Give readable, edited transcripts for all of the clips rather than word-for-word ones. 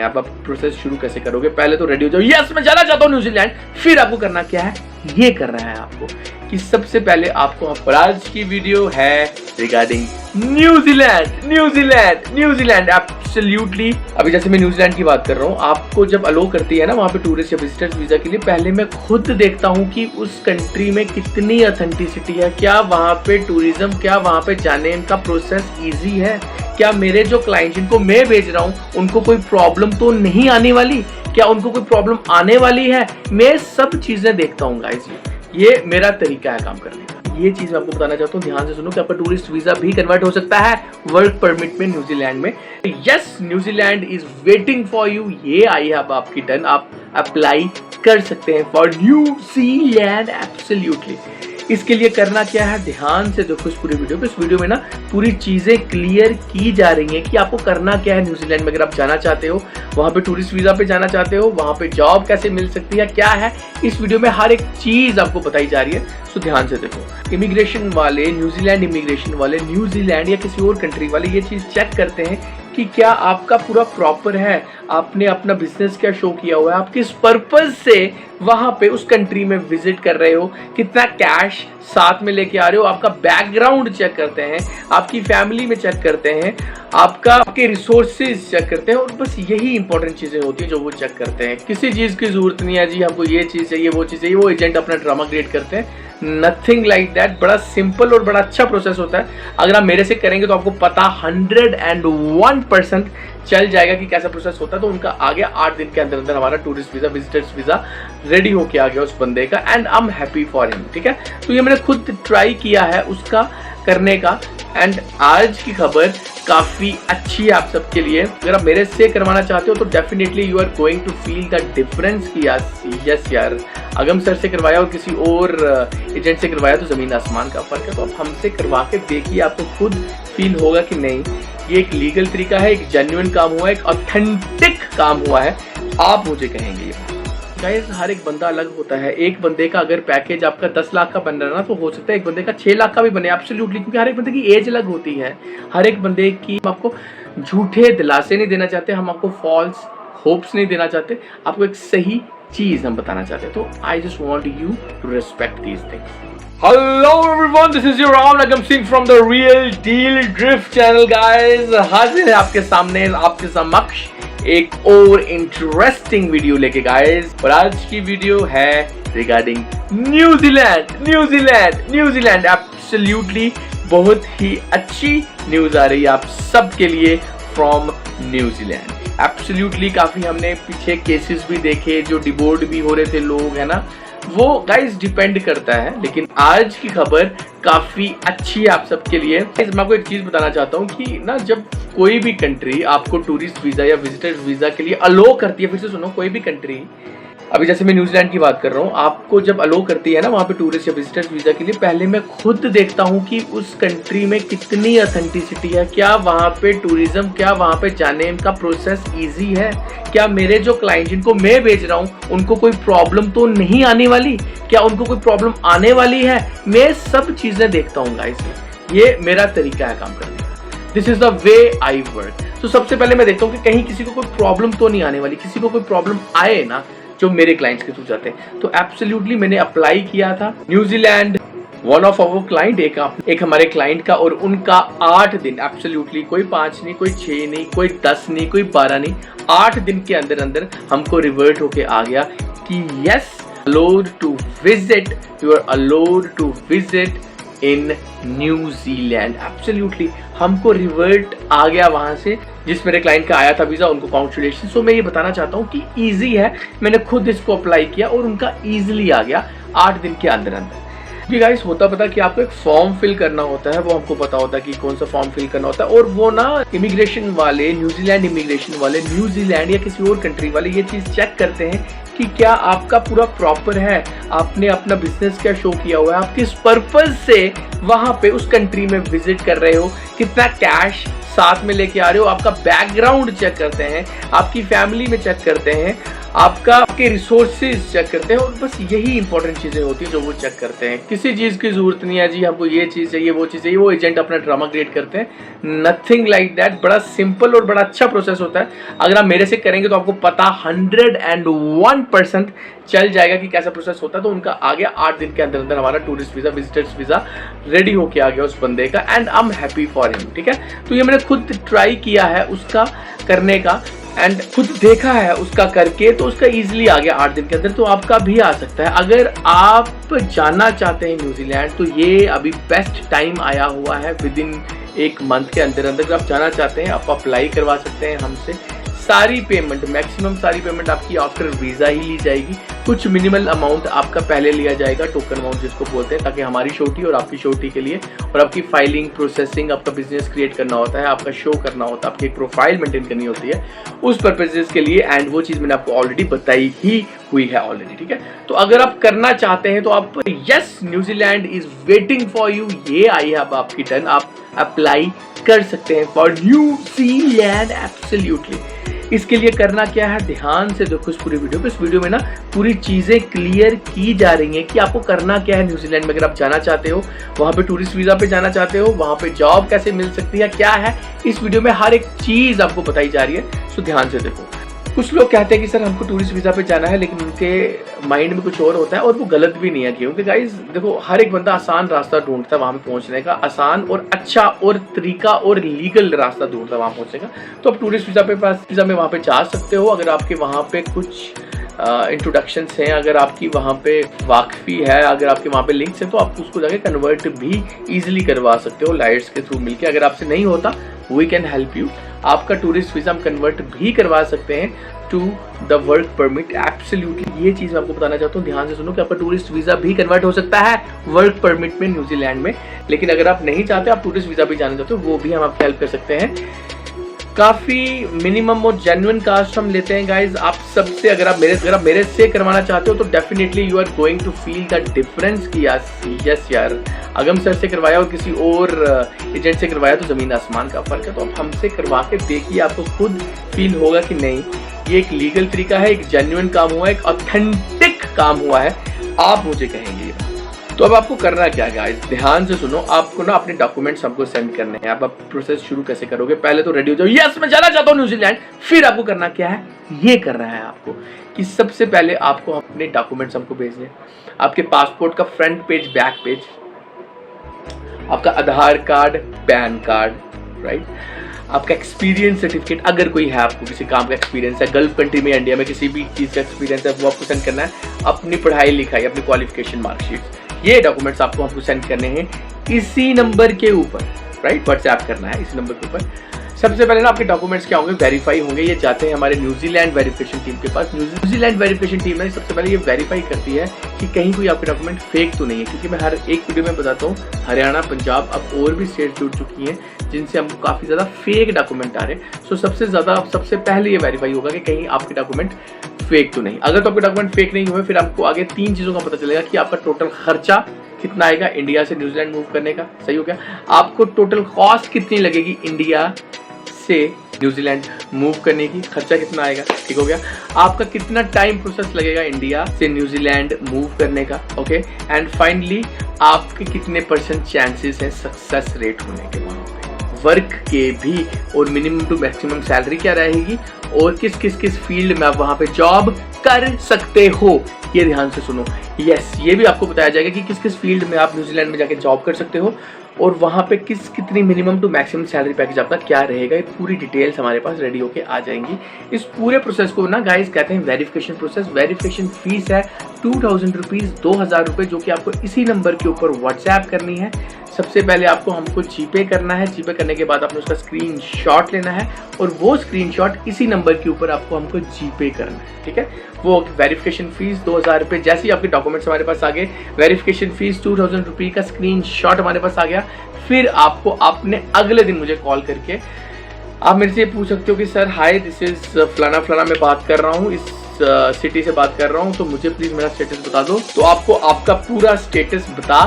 आप प्रोसेस शुरू कैसे करोगे? पहले तो रेडी हो जाओ, यस मैं जाना चाहता हूँ न्यूजीलैंड। फिर आपको करना क्या है, ये करना है आपको कि सबसे पहले आपको आज की वीडियो है रिगार्डिंग न्यूजीलैंड एब्सोल्युटली। अभी जैसे मैं न्यूजीलैंड की बात कर रहा हूँ, आपको जब अलो करती है ना वहाँ पे टूरिस्ट या विजिटर्स वीजा के लिए, पहले मैं खुद देखता हूँ कि उस कंट्री में कितनी ऑथेंटिसिटी है, क्या वहाँ पे टूरिज्म, क्या वहाँ पे जाने का प्रोसेस ईजी है, क्या मेरे जो क्लाइंट जिनको मैं भेज रहा हूँ उनको कोई प्रॉब्लम तो नहीं आने वाली, क्या उनको कोई प्रॉब्लम आने वाली है। मैं सब चीजें देखता हूँ गाइस, ये मेरा तरीका है काम करने का। ये चीज मैं आपको बताना चाहता हूँ, ध्यान से सुनो कि आपका टूरिस्ट वीजा भी कन्वर्ट हो सकता है वर्क परमिट में न्यूजीलैंड में। Yes, New Zealand is waiting for you. ये आई है अब आपकी टर्न, आप अप्लाई कर सकते हैं फॉर न्यूजीलैंड एब्सोल्युटली। इसके लिए करना क्या है, ध्यान से देखो इस पूरी वीडियो पे। इस वीडियो में ना पूरी चीजें क्लियर की जा रही हैं कि आपको करना क्या है न्यूजीलैंड में। अगर आप जाना चाहते हो, वहां पे टूरिस्ट वीजा पे जाना चाहते हो, वहां पे जॉब कैसे मिल सकती है, क्या है, इस वीडियो में हर एक चीज आपको बताई जा रही है। सो ध्यान से देखो। इमिग्रेशन वाले, न्यूजीलैंड इमिग्रेशन वाले, न्यूजीलैंड या किसी और कंट्री वाले ये चीज चेक करते हैं कि क्या आपका पूरा प्रॉपर है, आपने अपना बिजनेस क्या शो किया हुआ है, आप किस पर्पज से वहां पे उस कंट्री में विजिट कर रहे हो, कितना कैश साथ में लेके आ रहे हो, आपका बैकग्राउंड चेक करते हैं, आपकी फैमिली में चेक करते हैं, आपके रिसोर्सेज चेक करते हैं। और बस यही इंपॉर्टेंट चीजें होती है जो वो चेक करते हैं। किसी चीज की जरूरत नहीं है जी हमको ये चीज चाहिए वो चीज चाहिए, वो एजेंट अपना ड्रामा क्रिएट करते हैं। Nothing like that. बड़ा सिंपल और बड़ा अच्छा प्रोसेस होता है। अगर आप मेरे से करेंगे तो आपको पता 101% चल जाएगा कि कैसा प्रोसेस होता है। तो उनका आ गया 8 दिन के अंदर अंदर हमारा tourist visa, visitors visa ready होके आ गया उस बंदे का, and I am happy for him. ठीक है, तो ये मैंने खुद ट्राई किया है उसका करने का। एंड आज की खबर काफी अच्छी है आप सबके लिए। अगर आप मेरे से करवाना चाहते हो तो definitely you are going to feel the difference कि यस यार, अगम सर से करवाया और किसी और एजेंट से करवाया तो जमीन आसमान का फर्क है। तो आप हमसे करवा के देखिए, आपको खुद फील होगा कि नहीं ये एक लीगल तरीका है, एक जेन्युइन काम हुआ है, एक ऑथेंटिक काम हुआ है। आप मुझे कहेंगे गाइस, हर एक बंदा अलग होता है। एक बंदे का अगर पैकेज आपका 10 लाख का बन रहा है ना, तो हो सकता है एक बंदे का 6 लाख का भी बने एब्सोल्युटली, क्योंकि हर एक बंदे की एज अलग होती है। हर एक बंदे की, हम आपको झूठे दिलासे नहीं देना चाहते, हम आपको फॉल्स होप्स नहीं देना चाहते, आपको एक सही चीज हम बताना चाहते हैं। तो I just want you to respect these things. Hello everyone, this is your Ram Agam Singh from the Real Deal Drift channel guys। हाजिर है आपके सामने, आपके समक्ष एक और इंटरेस्टिंग वीडियो लेके गाइस। और आज की वीडियो है रिगार्डिंग न्यूजीलैंड एब्सोल्युटली। बहुत ही अच्छी न्यूज आ रही है आप सबके लिए फ्रॉम न्यूजीलैंड एब्सोल्युटली। काफी हमने पीछे केसेस भी देखे जो डिबोर्ड भी हो रहे थे लोग, है ना, वो गाइस डिपेंड करता है। लेकिन आज की खबर काफी अच्छी है आप सबके लिए। मैं आपको एक चीज बताना चाहता हूँ कि ना, जब कोई भी कंट्री आपको टूरिस्ट वीजा या विजिटर्स वीजा के लिए अलो करती है, फिर से सुनो, कोई भी कंट्री, अभी जैसे मैं न्यूजीलैंड की बात कर रहा हूँ, आपको जब अलो करती है ना वहाँ पे टूरिस्ट या विजिटर्स वीजा के लिए, पहले मैं खुद देखता हूँ कि उस कंट्री में कितनी ऑथेंटिसिटी है, क्या वहाँ पे टूरिज्म, क्या वहाँ पे जाने का प्रोसेस इजी है, क्या मेरे जो क्लाइंट जिनको मैं भेज रहा हूँ उनको कोई प्रॉब्लम तो नहीं आने वाली, क्या उनको कोई प्रॉब्लम आने वाली है। मैं सब चीजें देखता हूँ गाइस, ये मेरा तरीका है काम करने का। This is the way I work. तो सबसे पहले मैं देखता हूँ कि कहीं किसी को कोई प्रॉब्लम तो नहीं आने वाली, किसी को कोई प्रॉब्लम आए ना जो मेरे क्लाइंट्स के थ्रू जाते हैं। तो एब्सोल्युटली मैंने अप्लाई किया था New Zealand, one of our client, एक हमारे क्लाइंट का, और उनका 8 दिन एब्सोल्युटली, कोई 5 नहीं, कोई 6 नहीं, कोई 10 नहीं, कोई 12 नहीं, 8 दिन के अंदर अंदर हमको रिवर्ट होके आ गया कि yes, allowed to visit, you are allowed to visit in New Zealand absolutely. हमको रिवर्ट आ गया वहां से, जिस मेरे क्लाइंट का आया था वीजा, उनको कांग्रेचुलेशन। सो मैं ये बताना चाहता हूँ कि इजी है, मैंने खुद इसको अप्लाई किया और उनका इजीली आ गया 8 दिन के अंदर अंदर। जी गाइस, होता पता कि आपको एक फॉर्म फिल करना होता है, वो हमको पता होता है कि कौन सा फॉर्म फिल करना होता है। और वो ना इमिग्रेशन वाले, न्यूजीलैंड इमिग्रेशन वाले, न्यूजीलैंड या किसी और कंट्री वाले ये चीज चेक करते हैं कि क्या आपका पूरा प्रॉपर है, आपने अपना बिजनेस क्या शो किया हुआ है, आप किस पर्पज से वहां पे उस कंट्री में विजिट कर रहे हो, कितना कैश साथ में लेके आ रहे हो, आपका बैकग्राउंड चेक करते हैं, आपकी फैमिली में चेक करते हैं, आपके रिसोर्सेज चेक करते हैं और बस यही इंपॉर्टेंट चीजें होती है जो वो चेक करते हैं। किसी चीज की जरूरत नहीं है जी हमको ये चीज चाहिए वो चीज चाहिए, वो एजेंट अपना ड्रामा क्रिएट करते हैं। Nothing like that. बड़ा सिंपल और बड़ा अच्छा प्रोसेस होता है। अगर आप मेरे से करेंगे तो आपको पता 101% चल जाएगा कि कैसा प्रोसेस होता है। तो उनका आ गया 8 दिन के अंदर अंदर हमारा tourist visa, visitors visa ready होके आ गया उस बंदे का, and I am happy for him. ठीक है, तो ये मैंने खुद ट्राई किया है उसका करने का एंड खुद देखा है उसका करके, तो उसका इजीली आ गया 8 दिन के अंदर। तो आपका भी आ सकता है। अगर आप जाना चाहते हैं न्यूजीलैंड तो ये अभी बेस्ट टाइम आया हुआ है। विद इन 1 मंथ के अंदर अंदर आप जाना चाहते हैं आप अप्लाई करवा सकते हैं हमसे। सारी पेमेंट, मैक्सिमम सारी पेमेंट आपकी आफ्टर वीजा ही ली जाएगी। कुछ मिनिमल अमाउंट आपका पहले लिया जाएगा, टोकन अमाउंट जिसको बोलते हैं, ताकि हमारी शोटी और आपकी शोटी के लिए और आपकी फाइलिंग प्रोसेसिंग, आपका बिजनेस क्रिएट करना होता है, आपका शो करना होता है, आपकी एक प्रोफाइल मेंटेन करनी होती है उस पर्पजेस के लिए। एंड वो चीज़ मैंने आपको ऑलरेडी बताई ही हुई है ऑलरेडी। ठीक है, तो अगर आप करना चाहते हैं तो आप yes New Zealand is waiting for you, ये आई है अब आपकी टर्न। आप अप्लाई कर सकते हैं फॉर न्यूजीलैंड एब्सोल्युटली। इसके लिए करना क्या है, ध्यान से देखो इस पूरी वीडियो को। इस वीडियो में ना पूरी चीजें क्लियर की जा रही हैं कि आपको करना क्या है न्यूजीलैंड में। अगर आप जाना चाहते हो, वहां पे टूरिस्ट वीजा पे जाना चाहते हो, वहां पे जॉब कैसे मिल सकती है, क्या है, इस वीडियो में हर एक चीज आपको बताई जा रही है। सो ध्यान से देखो। कुछ लोग कहते हैं कि सर हमको टूरिस्ट वीजा पे जाना है, लेकिन उनके माइंड में कुछ और होता है, और वो गलत भी नहीं है। क्योंकि गाइस देखो, हर एक बंदा आसान रास्ता ढूंढता है वहां पे पहुंचने का, आसान और अच्छा और तरीका और लीगल रास्ता ढूंढता है वहां पहुंचने का। तो आप टूरिस्ट वीजा में वहां पे जा सकते हो अगर आपके वहां पे कुछ इंट्रोडक्शंस हैं, अगर आपकी वहाँ पे वाकफी है, अगर आपके वहाँ पे लिंक्स हैं, तो आप उसको जाके कन्वर्ट भी इजीली करवा सकते हो लाइट्स के थ्रू मिलके। अगर आपसे नहीं होता, वी कैन हेल्प यू। आपका टूरिस्ट वीजा हम कन्वर्ट भी करवा सकते हैं to the work permit. Absolutely ये चीज़ मैं आपको बताना चाहता हूँ, ध्यान से सुनो कि आपका टूरिस्ट वीजा भी कन्वर्ट हो सकता है वर्क परमिट में न्यूजीलैंड में। लेकिन अगर आप नहीं चाहते, आप टूरिस्ट वीजा भी जाना चाहते हो, वो भी हम आपकी हेल्प कर सकते हैं। काफ़ी मिनिमम और जेन्युइन कास्ट हम लेते हैं गाइज आप सबसे। अगर आप मेरे से करवाना चाहते हो तो definitely you are going to feel the difference कि यस यार, अगम सर से करवाया और किसी और एजेंट से करवाया तो ज़मीन आसमान का फ़र्क है। तो आप हमसे करवा के देखिए, आपको खुद फील होगा कि नहीं, ये एक लीगल तरीका है, एक जेन्युइन काम हुआ है, एक ऑथेंटिक काम हुआ है। आप मुझे कहेंगे। तो अब आपको करना क्या है गाइस, ध्यान से सुनो। आपको ना अपने डॉक्यूमेंट्स हमको सेंड करने हैं। आप प्रोसेस शुरू कैसे करोगे, पहले तो रेडी हो जाओ, यस मैं जाना चाहता हूँ न्यूजीलैंड। फिर आपको करना क्या है, ये करना है आपको कि सबसे पहले आपको अपने डॉक्यूमेंट्स हमको भेजने। आपके पासपोर्ट का फ्रंट पेज, बैक पेज, आपका आधार कार्ड, पैन कार्ड, राइट, आपका एक्सपीरियंस सर्टिफिकेट अगर कोई है, आपको किसी काम का एक्सपीरियंस है, गल्फ कंट्री में, इंडिया में किसी भी चीज़ का एक्सपीरियंस है, वो आपको सेंड करना है। अपनी पढ़ाई लिखाई, अपनी क्वालिफिकेशन मार्कशीट, ये डॉक्यूमेंट्स आपको हमको सेंड करने हैं इसी नंबर के ऊपर, राइट, व्हाट्सएप करना है इसी नंबर के ऊपर। सबसे पहले ना आपके डॉक्यूमेंट्स क्या होंगे, वेरीफाई होंगे। ये जाते हैं हमारे न्यूजीलैंड वेरिफिकेशन टीम के पास। न्यूजीलैंड वेरिफिकेशन टीम है सबसे पहले ये वेरीफाई करती है कि कहीं कोई आपके डॉक्यूमेंट फेक तो नहीं है। क्योंकि मैं हर एक वीडियो में बताता हूँ, हरियाणा, पंजाब, अब और भी स्टेट जुड़ चुकी हैं जिनसे हमको काफ़ी ज़्यादा फेक डॉक्यूमेंट आ रहे हैं। सो सबसे पहले ये वेरीफाई होगा कि कहीं आपके डॉक्यूमेंट फेक तो नहीं। अगर तो आपके डॉक्यूमेंट फेक नहीं हुए, फिर आपको आगे 3 चीज़ों का पता चलेगा कि आपका टोटल खर्चा कितना आएगा इंडिया से न्यूजीलैंड मूव करने का, सही हो गया। आपको टोटल कॉस्ट कितनी लगेगी इंडिया से न्यूजीलैंड मूव करने की, खर्चा कितना आएगा, ठीक हो गया। आपका कितना टाइम प्रोसेस लगेगा इंडिया से न्यूजीलैंड मूव करने का, ओके। एंड फाइनली आपके कितने % चांसेस हैं सक्सेस रेट होने के, वहाँ पे वर्क के भी, और मिनिमम टू मैक्सिमम सैलरी क्या रहेगी, और किस फील्ड में आप वहाँ पे जॉब कर सकते हो, ये ध्यान से सुनो। यस, ये भी आपको बताया जाएगा कि किस फील्ड में आप न्यूजीलैंड में जाके जॉब कर सकते हो, और वहाँ पे कितनी minimum to maximum salary package आपका क्या रहेगा। ये पूरी डिटेल्स हमारे पास रेडी होके आ जाएंगी। इस पूरे प्रोसेस को ना गाइस कहते हैं वेरिफिकेशन प्रोसेस। वेरिफिकेशन फीस है 2000 रुपीज़, 2000 रुपये, जो कि आपको इसी नंबर के ऊपर व्हाट्सएप करनी है। सबसे पहले आपको हमको जीपे करना है। जीपे करने के बाद आपने उसका स्क्रीनशॉट लेना है, और वो स्क्रीनशॉट इसी नंबर के ऊपर आपको हमको जीपे करना है, ठीक है। वो वेरिफिकेशन फीस 2000 रुपये। जैसे ही आपके डॉक्यूमेंट्स हमारे पास आ गए, वेरिफिकेशन फीस 2000 रुपये का स्क्रीनशॉट हमारे पास आ गया, फिर आपको आपने अगले दिन मुझे कॉल करके आप मेरे से पूछ सकते हो कि सर हाय, दिस इज फलाना फलाना, मैं बात कर रहा हूँ, इस सिटी से बात कर रहा हूँ, तो मुझे प्लीज मेरा स्टेटस बता दो। तो आपको आपका पूरा स्टेटस बता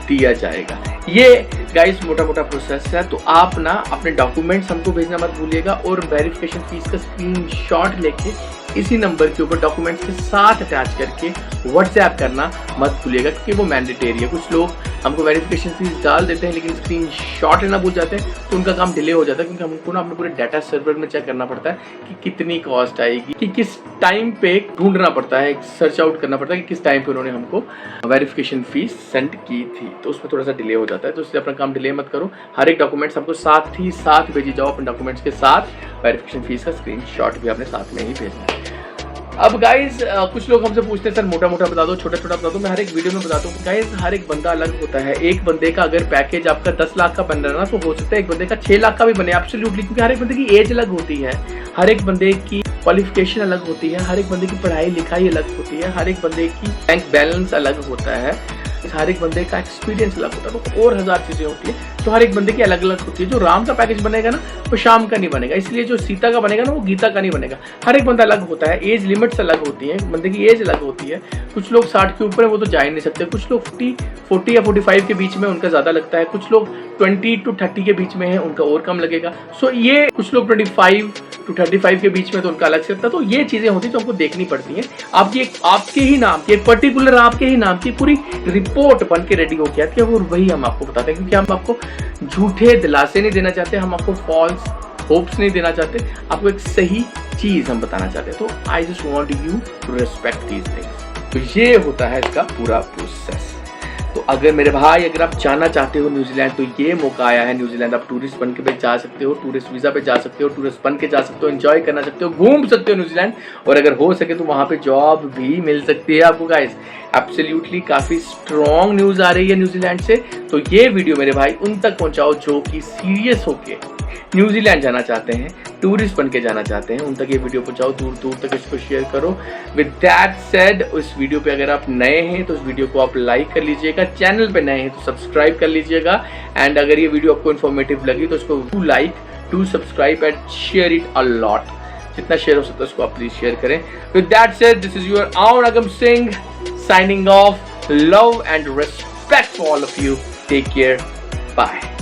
दिया जाएगा। ये गाइस मोटा प्रोसेस है। तो आप ना अपने डॉक्यूमेंट्स हमको भेजना मत भूलिएगा, और वेरिफिकेशन फीस का स्क्रीनशॉट लेके इसी नंबर के ऊपर डॉक्यूमेंट्स के साथ अटैच करके व्हाट्सएप करना मत भूलिएगा, क्योंकि वो मैंडेटरी है। कुछ लोग हमको वेरिफिकेशन फीस डाल देते हैं लेकिन स्क्रीनशॉट लेना भूल जाते हैं, तो उनका काम डिले हो जाता है, क्योंकि हमको ना अपने पूरे डाटा सर्वर में चेक करना पड़ता है कि कितनी कॉस्ट आएगी, कि किस टाइम पे ढूंढना पड़ता है, सर्च आउट करना पड़ता है कि किस टाइम पे उन्होंने हमको वेरिफिकेशन फीस सेंड की थी, तो उसमें थोड़ा सा डिले हो जाता है। तो इसलिए अपना काम डिले मत करो, हर एक डॉक्यूमेंट्स आपको साथ ही साथ भेजी जाओ, अपने डॉक्यूमेंट्स के साथ वेरिफिकेशन फीस का स्क्रीनशॉट भी आपने साथ में ही भेजना है। अब गाइज कुछ लोग हमसे पूछते हैं सर मोटा मोटा बता दो, छोटा छोटा बता दो। मैं हर एक वीडियो में बताता हूँ गाइज, हर एक बंदा अलग होता है। एक बंदे का अगर पैकेज आपका 10 लाख का बन रहा है ना, तो हो सकता है एक बंदे का 6 लाख का भी बने, एब्सोल्युटली, क्योंकि हर एक बंदे की एज अलग होती है, हर एक बंदे की क्वालिफिकेशन अलग होती है, हर एक बंदे की पढ़ाई लिखाई अलग होती है, हर एक बंदे की बैंक बैलेंस अलग होता है, हर एक बंदे का एक्सपीरियंस अलग होता है, तो और 1000 चीजें होती है, तो हर एक बंदे की अलग अलग होती है। जो राम का पैकेज बनेगा ना, वो श्याम का नहीं बनेगा, इसलिए जो सीता का बनेगा ना, वो गीता का नहीं बनेगा। हर एक बंदा अलग होता है, एज लिमिट्स अलग होती है, बंदे की एज अलग होती है। कुछ लोग 60 के ऊपर है, वो तो जा ही नहीं सकते। कुछ लोग 40 या 45 के बीच में, उनका ज्यादा लगता है। कुछ लोग 20 to 30 के बीच में है, उनका और कम लगेगा। सो ये कुछ लोग 25 to 35 के बीच में, तो उनका अलग से लगता है। तो ये चीजें होती है जो हमको देखनी पड़ती हैं। आपके ही नाम की, पर्टिकुलर आपके ही नाम की पूरी रिपोर्ट बन के रेडी हो गया है, और वही हम आपको बताते हैं, क्योंकि हम आपको झूठे दिलासे नहीं देना चाहते, हम आपको फॉल्स होप्स नहीं देना चाहते, आपको एक सही चीज हम बताना चाहते हैं। तो I just want you to respect these things. तो ये होता है इसका पूरा प्रोसेस। तो अगर मेरे भाई, अगर आप जाना चाहते हो न्यूजीलैंड, तो ये मौका आया है न्यूजीलैंड। आप टूरिस्ट बन के जा सकते हो, टूरिस्ट वीजा पे जा सकते हो, टूरिस्ट बन के जा सकते हो, एंजॉय करना सकते हो, घूम सकते हो न्यूजीलैंड, और अगर हो सके तो वहाँ पे जॉब भी मिल सकती है आपको गाइस। एब्सोल्युटली काफ़ी स्ट्रॉन्ग न्यूज़ आ रही है न्यूजीलैंड से। तो ये वीडियो मेरे भाई उन तक पहुँचाओ जो कि सीरियस होके न्यूजीलैंड जाना चाहते हैं, टूरिस्ट बन के जाना चाहते हैं, उन तक ये वीडियो पहुंचाओ, दूर दूर तक इसको शेयर करो। विद दैट सेड, उस वीडियो पे अगर आप नए हैं तो उस वीडियो को आप लाइक कर लीजिएगा, चैनल पे नए हैं तो सब्सक्राइब कर लीजिएगा, एंड अगर ये वीडियो आपको इन्फॉर्मेटिव लगी तो उसको do like, do subscribe and share it a lot. जितना शेयर हो सकता है उसको आप प्लीज शेयर करें। With that said, this is your own Agam Singh signing off. Love and respect for all of you. Take care, bye.